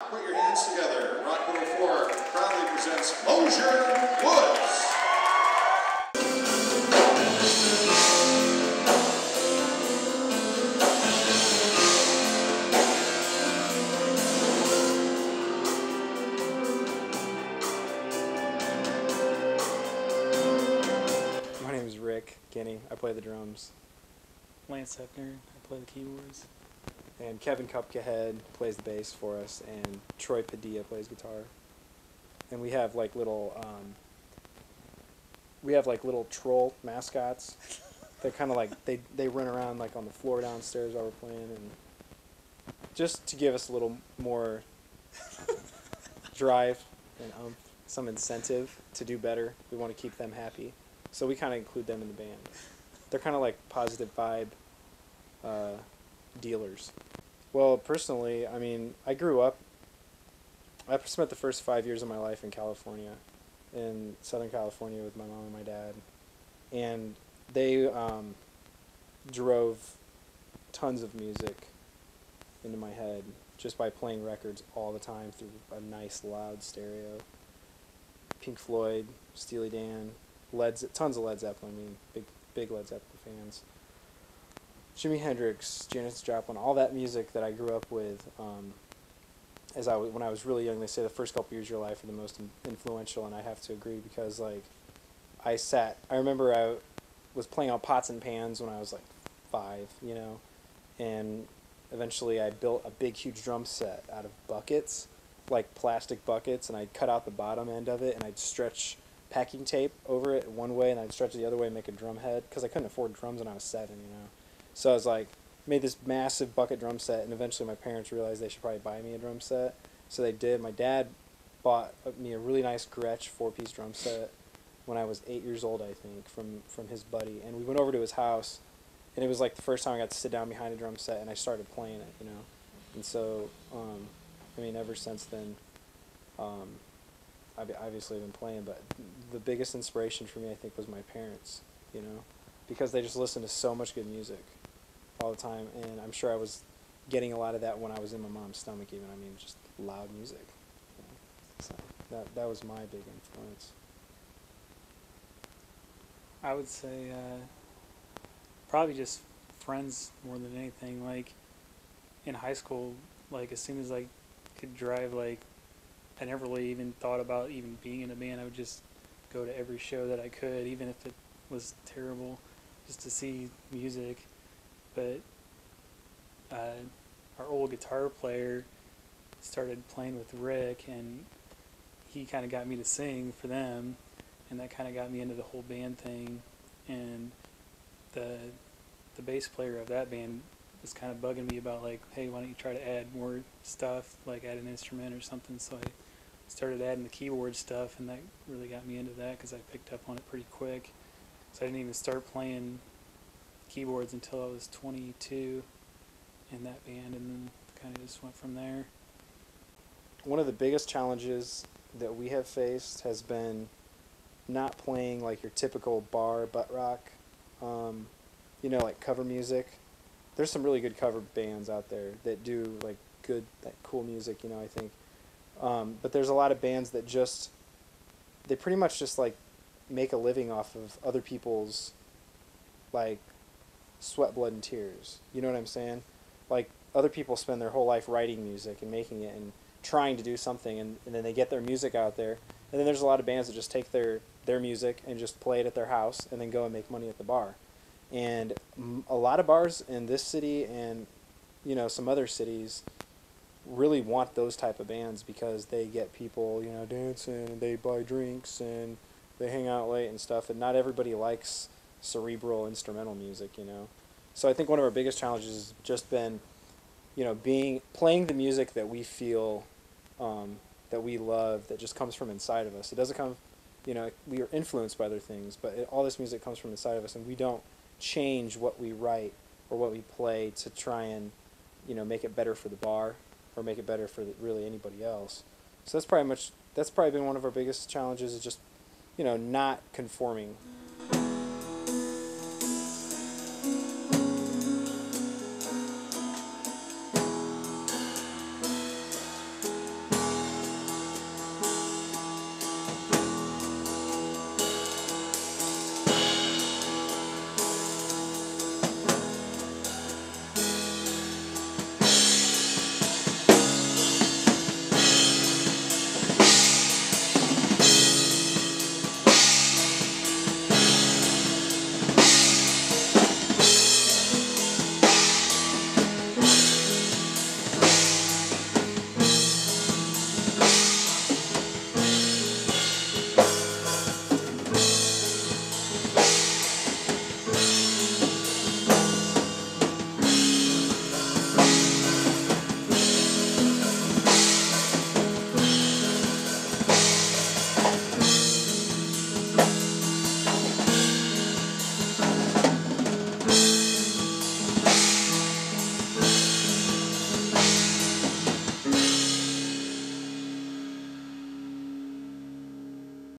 Put your hands together. Rock 104 proudly presents Moser Woods. My name is Rick Guinea. I play the drums. Lance Hefner, I play the keyboards. And Kevin Cupcahead plays the bass for us, and Troy Padilla plays guitar. And we have like little troll mascots. They're kind of like they run around like on the floor downstairs while we're playing, and just to give us a little more drive and some incentive to do better. We want to keep them happy, so we kind of include them in the band. They're kind of like positive vibe dealers. Well, personally, I mean, I spent the first 5 years of my life in California, in Southern California with my mom and my dad, and they drove tons of music into my head just by playing records all the time through a nice loud stereo. Pink Floyd, Steely Dan, tons of Led Zeppelin. I mean, big Led Zeppelin fans. Jimi Hendrix, Janis Joplin, all that music that I grew up with. When I was really young, they say the first couple years of your life are the most influential, and I have to agree because like I remember I was playing on pots and pans when I was like 5, you know, and eventually I built a big huge drum set out of buckets, like plastic buckets, and I'd cut out the bottom end of it and I'd stretch packing tape over it one way and I'd stretch it the other way and make a drum head because I couldn't afford drums when I was 7, you know. So I was like, made this massive bucket drum set, and eventually my parents realized they should probably buy me a drum set. So they did. My dad bought me a really nice Gretsch 4-piece drum set when I was 8 years old, I think, from his buddy. And we went over to his house, and it was like the first time I got to sit down behind a drum set, and I started playing it, you know. And so, I mean, ever since then, I've obviously been playing, but the biggest inspiration for me, I think, was my parents, you know, because they just listened to so much good music all the time, and I'm sure I was getting a lot of that when I was in my mom's stomach even. I mean, just loud music. You know? So that was my big influence. I would say probably just friends more than anything. Like in high school, like as soon as I could drive, like I never really even thought about even being in a band. I would just go to every show that I could, even if it was terrible, just to see music. But our old guitar player started playing with Rick, and he kind of got me to sing for them, and that kind of got me into the whole band thing. And the bass player of that band was kind of bugging me about like, hey, why don't you try to add more stuff, like add an instrument or something. So I started adding the keyboard stuff, and that really got me into that because I picked up on it pretty quick. So I didn't even start playing keyboards until I was 22 in that band, and then kind of just went from there. One of the biggest challenges that we have faced has been not playing like your typical bar butt rock, you know, like cover music. There's some really good cover bands out there that do like good, like cool music, you know, I think. But there's a lot of bands that they pretty much just like make a living off of other people's like sweat, blood, and tears. You know what I'm saying? Like, other people spend their whole life writing music and making it and trying to do something, and then they get their music out there. And then there's a lot of bands that just take their music and just play it at their house and then go and make money at the bar. And a lot of bars in this city and, you know, some other cities really want those type of bands because they get people, you know, dancing, and they buy drinks, and they hang out late and stuff, and not everybody likes cerebral instrumental music, you know. So I think one of our biggest challenges has just been, you know, playing the music that we feel, that we love, that just comes from inside of us. It doesn't come, you know, we are influenced by other things, but all this music comes from inside of us, and we don't change what we write or what we play to try and, you know, make it better for the bar or make it better for really anybody else. So that's probably been one of our biggest challenges, is just, you know, not conforming